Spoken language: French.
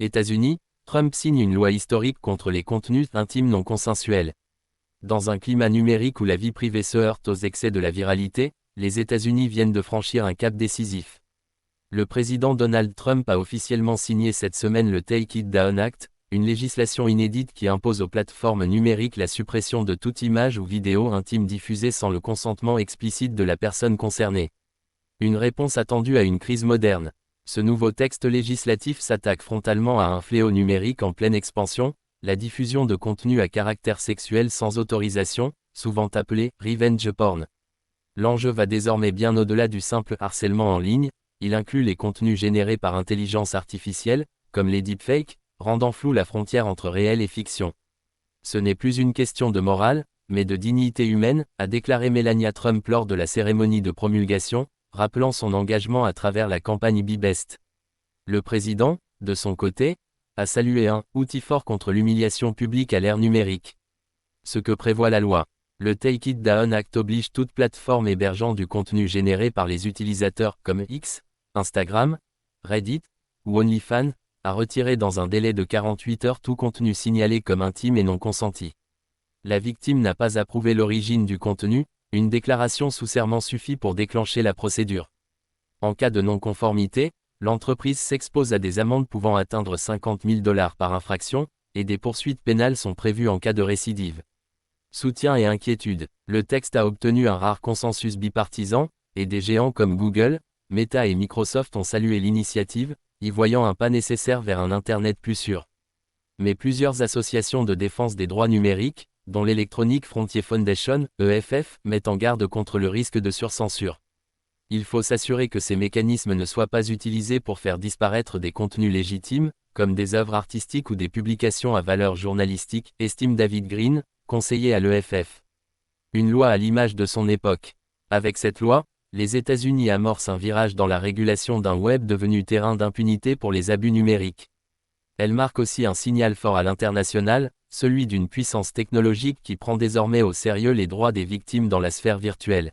États-Unis, Trump signe une loi historique contre les contenus intimes non consensuels. Dans un climat numérique où la vie privée se heurte aux excès de la viralité, les États-Unis viennent de franchir un cap décisif. Le président Donald Trump a officiellement signé cette semaine le Take It Down Act, une législation inédite qui impose aux plateformes numériques la suppression de toute image ou vidéo intime diffusée sans le consentement explicite de la personne concernée. Une réponse attendue à une crise moderne. Ce nouveau texte législatif s'attaque frontalement à un fléau numérique en pleine expansion, la diffusion de contenus à caractère sexuel sans autorisation, souvent appelé « revenge porn ». L'enjeu va désormais bien au-delà du simple harcèlement en ligne, il inclut les contenus générés par intelligence artificielle, comme les deepfakes, rendant floue la frontière entre réel et fiction. Ce n'est plus une question de morale, mais de dignité humaine, a déclaré Melania Trump lors de la cérémonie de promulgation, rappelant son engagement à travers la campagne Be Best. Le président, de son côté, a salué un « outil fort contre l'humiliation publique à l'ère numérique ». Ce que prévoit la loi. Le Take It Down Act oblige toute plateforme hébergeant du contenu généré par les utilisateurs comme X, Instagram, Reddit ou OnlyFans, à retirer dans un délai de 48 heures tout contenu signalé comme intime et non consenti. La victime n'a pas approuvé l'origine du contenu, une déclaration sous serment suffit pour déclencher la procédure. En cas de non-conformité, l'entreprise s'expose à des amendes pouvant atteindre 50 000 $ par infraction, et des poursuites pénales sont prévues en cas de récidive. Soutien et inquiétude. Le texte a obtenu un rare consensus bipartisan, et des géants comme Google, Meta et Microsoft ont salué l'initiative, y voyant un pas nécessaire vers un Internet plus sûr. Mais plusieurs associations de défense des droits numériques, dont l'Electronic Frontier Foundation, EFF, mettent en garde contre le risque de surcensure. Il faut s'assurer que ces mécanismes ne soient pas utilisés pour faire disparaître des contenus légitimes, comme des œuvres artistiques ou des publications à valeur journalistique, estime David Green, conseiller à l'EFF. Une loi à l'image de son époque. Avec cette loi, les États-Unis amorcent un virage dans la régulation d'un web devenu terrain d'impunité pour les abus numériques. Elle marque aussi un signal fort à l'international, celui d'une puissance technologique qui prend désormais au sérieux les droits des victimes dans la sphère virtuelle.